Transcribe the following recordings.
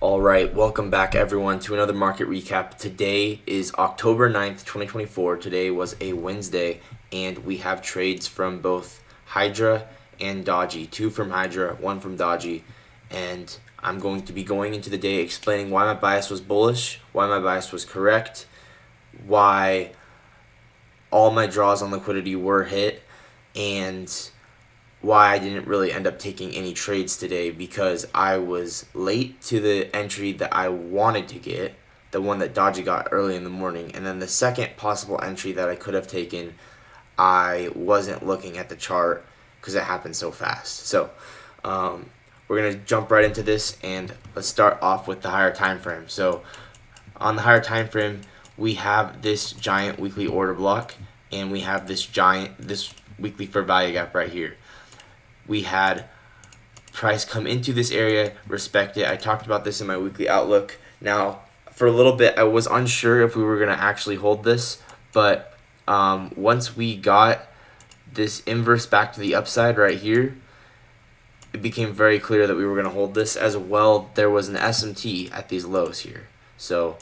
All right, welcome back everyone to another market recap. Today is October 9th, 2024. Today was a Wednesday, and we have trades from both Hydra and Dodgy. Two from Hydra, one from Dodgy. And I'm going to be going into the day explaining why my bias was bullish, why my bias was correct, why all my draws on liquidity were hit, and why I didn't really end up taking any trades today because I was late to the entry that I wanted to get, the one that Dodgy got early in the morning, and then the second possible entry that I could have taken, I wasn't looking at the chart because it happened so fast. So we're going to jump right into this, and let's start off with the higher time frame. So on the higher time frame, we have this giant weekly order block, and we have this weekly fair value gap right here. We had price come into this area, respect it. I talked about this in my weekly outlook. Now, for a little bit, I was unsure if we were going to actually hold this, but once we got this inverse back to the upside right here, it became very clear that we were going to hold this. As well, there was an SMT at these lows here. So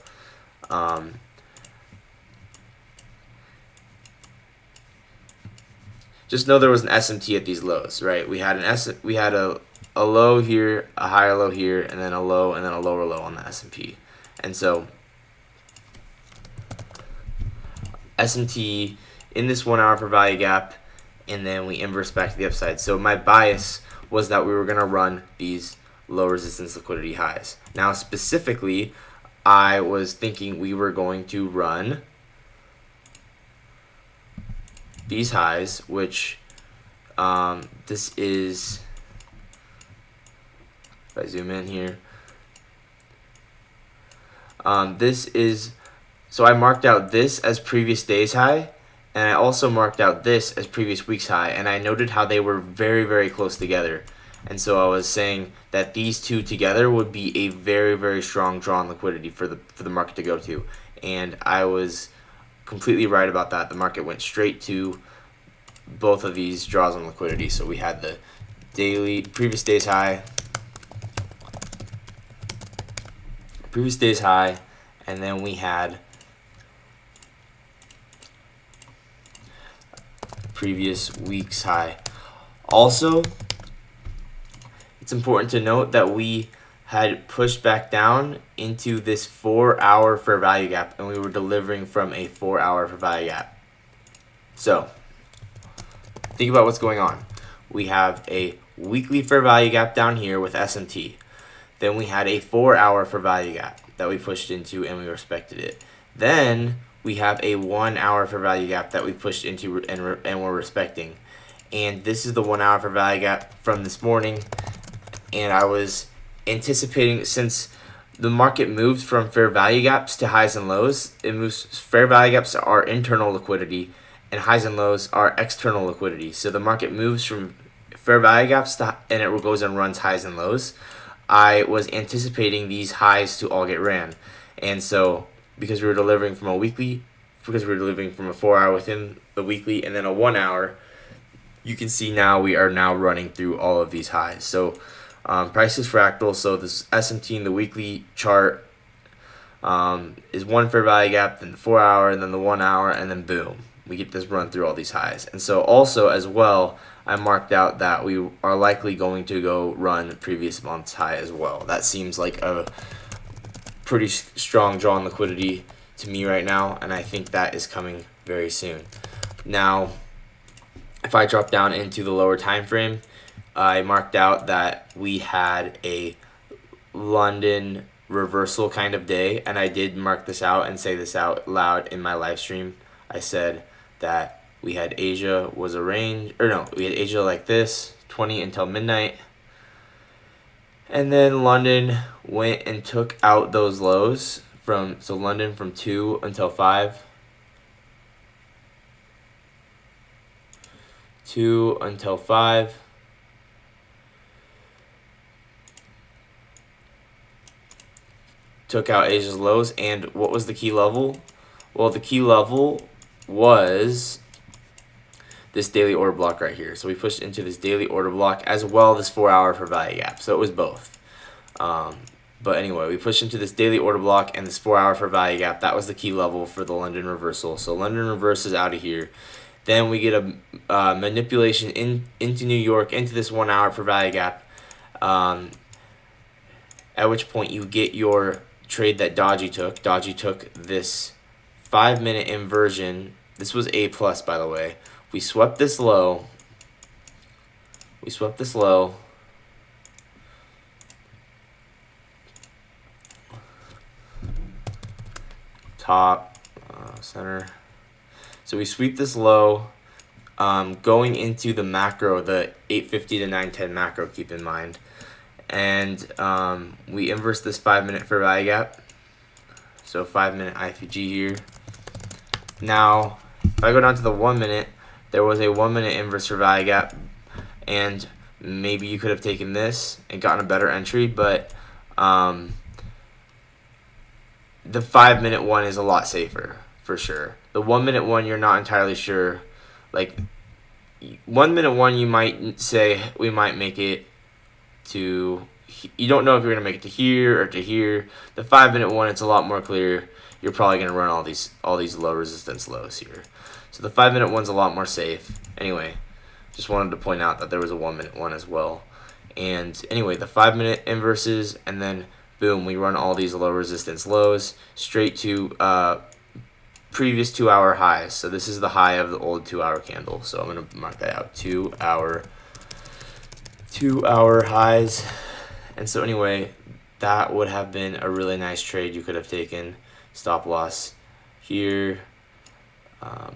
just know there was an SMT at these lows, right? We had a low here, a higher low here, and then a low, and then a lower low on the S&P. And so SMT in this 1 hour for value gap, and then we inverse back to the upside. So my bias was that we were going to run these low resistance liquidity highs. Now specifically, I was thinking we were going to run these highs, which this is, if I zoom in here, this is, so I marked out this as previous day's high, and I also marked out this as previous week's high, and I noted how they were very, very close together. And so I was saying that these two together would be a very, very strong draw on liquidity for the market to go to. And I was completely right about that. The market went straight to both of these draws on liquidity. So we had the previous day's high, and then we had previous week's high. Also, it's important to note that we had pushed back down into this 4 hour fair value gap, and we were delivering from a 4 hour fair value gap. So think about what's going on. We have a weekly fair value gap down here with SMT. Then we had a 4 hour fair value gap that we pushed into, and we respected it. Then we have a 1 hour fair value gap that we pushed into and we're respecting. And this is the 1 hour fair value gap from this morning. And I was anticipating, since the market moved from fair value gaps to highs and lows, it moves, fair value gaps are internal liquidity and highs and lows are external liquidity. So the market moves from fair value gaps to, and it goes and runs highs and lows. I was anticipating these highs to all get ran. And so because we were delivering from a 4 hour within the weekly and then a 1 hour, you can see now we are now running through all of these highs. So price is fractal, so this SMT in the weekly chart is one fair value gap, then the 4 hour, and then the 1 hour, and then boom, we get this run through all these highs. And so also as well, I marked out that we are likely going to go run previous month's high as well. That seems like a pretty strong draw on liquidity to me right now, and I think that is coming very soon. Now, if I drop down into the lower time frame, I marked out that we had a London reversal kind of day, and I did mark this out and say this out loud in my live stream. I said that we had Asia was a range, or no, we had Asia like this, 20 until midnight, and then London went and took out those lows so London from 2 until 5, 2 until 5, took out Asia's lows. And what was the key level? Well, the key level was this daily order block right here. So we pushed into this daily order block as well as this 4 hour for value gap. So it was both. But anyway, we pushed into this daily order block and this 4 hour for value gap. That was the key level for the London reversal. So London reverse is out of here. Then we get a manipulation into New York, into this 1 hour for value gap. At which point you get your trade that Dodgy took. Dodgy took this 5-minute inversion. This was A plus, by the way. We swept this low. Top, center. So we sweep this low, going into the macro, the 850 to 910 macro, keep in mind. And we inverse this 5-minute fair value gap. So 5-minute IFG here. Now, if I go down to the 1 minute, there was a 1 minute inverse fair value gap. And maybe you could have taken this and gotten a better entry, but the 5-minute one is a lot safer, for sure. The 1 minute one, you're not entirely sure. Like, 1 minute one, you might say, we might make it to, you don't know if you're going to make it to here or to here. The 5-minute one, it's a lot more clear. You're probably going to run all these low resistance lows here. So the 5-minute one's a lot more safe. Anyway, just wanted to point out that there was a 1 minute one as well. And anyway, the 5-minute inverses, and then boom, we run all these low resistance lows straight to previous 2 hour highs. So this is the high of the old 2 hour candle. So I'm going to mark that out, 2 hour highs. And so anyway, that would have been a really nice trade you could have taken. Stop loss here,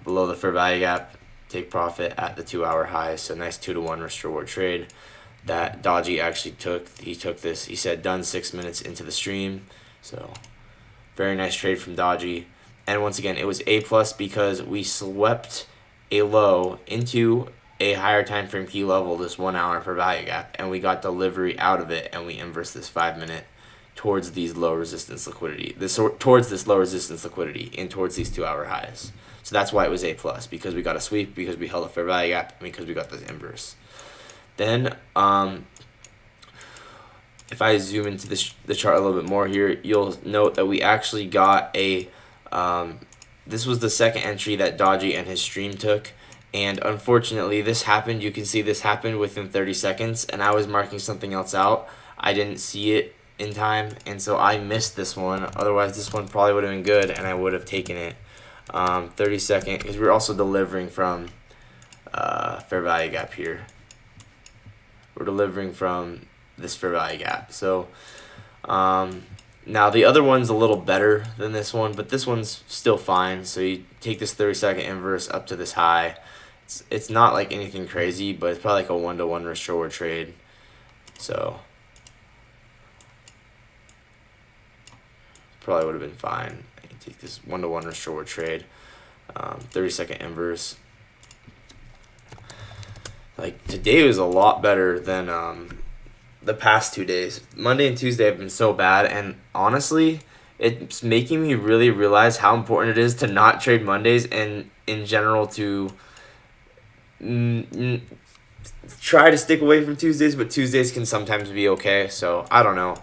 below the fair value gap, take profit at the 2 hour high. So nice 2-to-1 risk reward trade that Dodgy actually took. He took this, he said done 6 minutes into the stream. So very nice trade from Dodgy. And once again, it was A plus because we swept a low into a higher time frame key level, this 1 hour for value gap, and we got delivery out of it, and we inversed this 5-minute towards these low resistance liquidity, towards this low resistance liquidity, and towards these 2 hour highs. So that's why it was A plus, because we got a sweep, because we held a fair value gap, and because we got this inverse. Then, if I zoom into the chart a little bit more here, you'll note that we actually got a this was the second entry that Dodgy and his stream took, and unfortunately this happened. You can see this happened within 30 seconds, and I was marking something else out. I didn't see it in time, and so I missed this one. Otherwise this one probably would have been good, and I would have taken it. 30-second, because we're also delivering from fair value gap here. We're delivering from this fair value gap. So now the other one's a little better than this one, but this one's still fine. So you take this 30-second inverse up to this high. It's not like anything crazy, but it's probably like a 1-to-1 risk reward trade. So probably would have been fine. You take this 1-to-1 risk reward trade, 30-second inverse. Like, today was a lot better than the past 2 days. Monday and Tuesday have been so bad, and honestly, it's making me really realize how important it is to not trade Mondays, and in general to try to stick away from Tuesdays, but Tuesdays can sometimes be okay. So I don't know.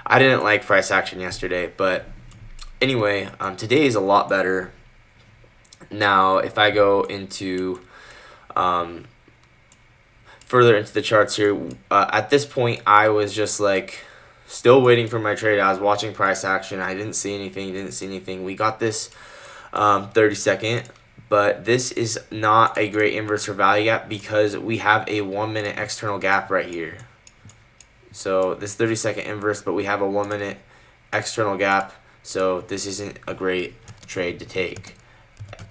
I didn't like price action yesterday, but anyway, today is a lot better. Now, if I go into further into the charts here, at this point I was just like still waiting for my trade. I was watching price action. I didn't see anything. We got this 30-second, but this is not a great inverse for value gap because we have a 1-minute external gap right here. So this 30-second inverse, but we have a 1-minute external gap, so this isn't a great trade to take.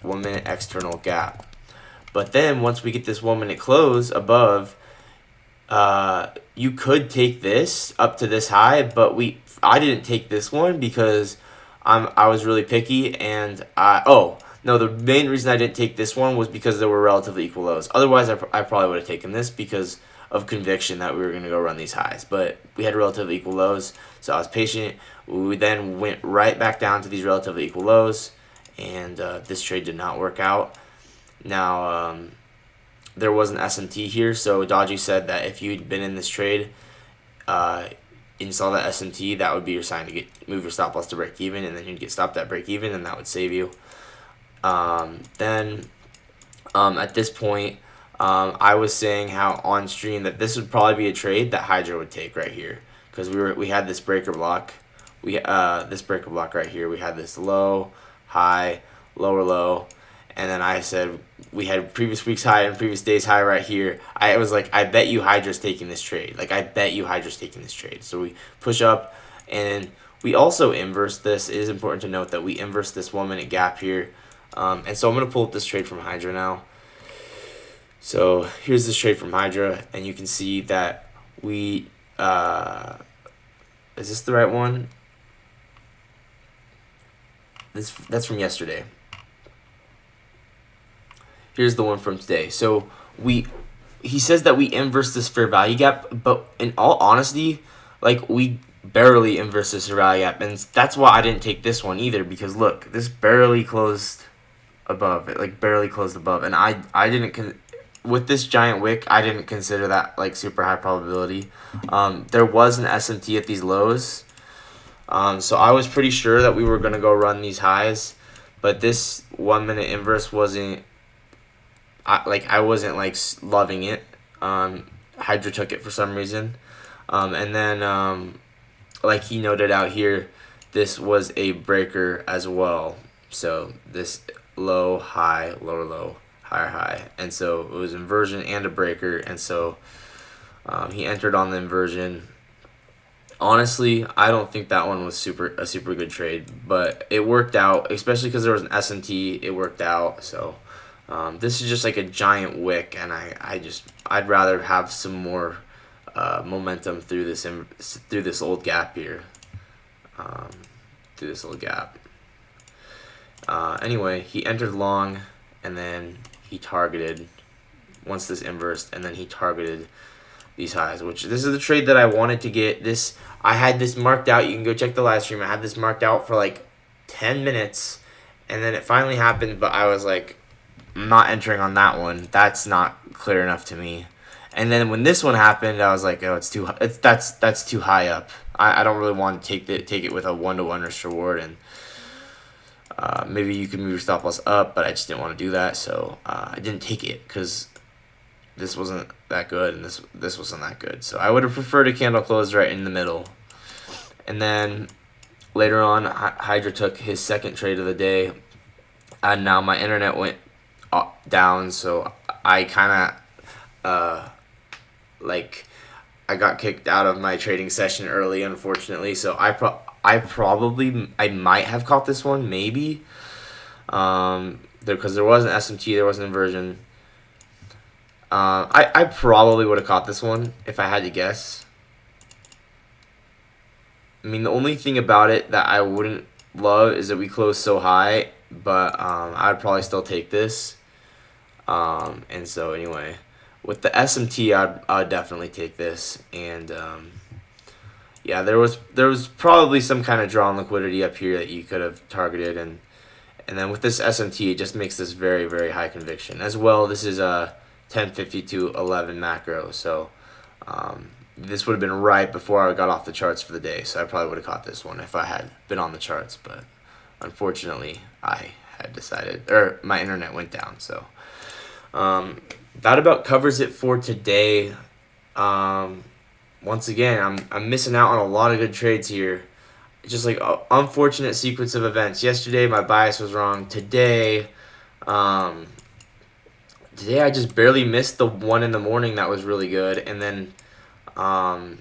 1-minute external gap. But then once we get this 1-minute close above, you could take this up to this high, but I didn't take this one because I was really picky, and the main reason I didn't take this one was because there were relatively equal lows. Otherwise, I probably would have taken this because of conviction that we were going to go run these highs, but we had relatively equal lows, so I was patient. We then went right back down to these relatively equal lows, and this trade did not work out. Now, there was an SMT here, so Dodgy said that if you'd been in this trade, you saw that SMT, that would be your sign to move your stop loss to break even, and then you'd get stopped at break even, and that would save you. Then at this point, I was saying how on stream that this would probably be a trade that Hydra would take right here, because we had this breaker block, this breaker block right here. We had this low, high, lower low, and then I said we had previous week's high and previous day's high right here. I was like, I bet you Hydra's taking this trade. Like, I bet you Hydra's taking this trade. So we push up, and we also inverse this. It is important to note that we inverse this 1 minute gap here. And so I'm going to pull up this trade from Hydra now. So here's this trade from Hydra, and you can see that we, is this the right one? That's from yesterday. Here's the one from today. So he says that we inverse this fair value gap, but in all honesty, like, we barely inverse this fair value gap, and that's why I didn't take this one either, because look, this barely closed above. It like barely closed above, and I didn't with this giant wick, I didn't consider that like super high probability. There was an SMT at these lows, so I was pretty sure that we were gonna go run these highs, but this 1 minute inverse wasn't. I wasn't like loving it. Hydra took it for some reason, and then like he noted out here, this was a breaker as well. So this low, high, lower, low, higher, high, and so it was inversion and a breaker, and so he entered on the inversion. Honestly, I don't think that one was a super good trade, but it worked out, especially because there was an SMT. It worked out. So this is just like a giant wick, and I'd rather have some more momentum through this old gap here, through this old gap. Anyway, he entered long, and then he targeted once this inversed, and then he targeted these highs, which this is the trade that I wanted to get. This, I had this marked out. You can go check the live stream. I had this marked out for like 10 minutes, and then it finally happened, but I was like, I'm not entering on that one. That's not clear enough to me. And then when this one happened, I was like, oh, that's too high up. I don't really want to take it with a 1-to-1 risk reward, and maybe you can move your stop loss up, but I just didn't want to do that, so I didn't take it because this wasn't that good, and this wasn't that good. So I would have preferred a candle close right in the middle. And then later on, Hydra took his second trade of the day, and now my internet went down, so I kind of I got kicked out of my trading session early, unfortunately. So I might have caught this one, maybe, because there was an SMT, there was an inversion. I probably would have caught this one if I had to guess. I mean, the only thing about it that I wouldn't love is that we closed so high, but I'd probably still take this. And so anyway, with the SMT, I'd definitely take this, and yeah, there was probably some kind of drawn liquidity up here that you could have targeted, and then with this SMT, it just makes this very, very high conviction as well. This is a 10.50 to 11 macro, so this would have been right before I got off the charts for the day, so I probably would have caught this one if I had been on the charts, but unfortunately I had decided, or my internet went down. So that about covers it for today. Once again, I'm missing out on a lot of good trades here. It's just like an unfortunate sequence of events. Yesterday my bias was wrong. Today I just barely missed the one in the morning that was really good, and then I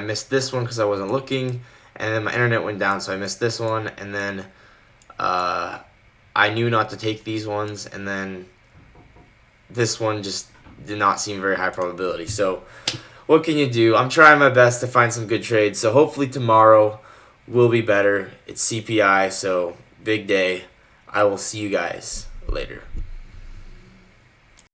missed this one because I wasn't looking, and then my internet went down, so I missed this one, and then I knew not to take these ones, and then this one just did not seem very high probability. So what can you do? I'm trying my best to find some good trades, so hopefully tomorrow will be better. It's CPI, so big day. I will see you guys later.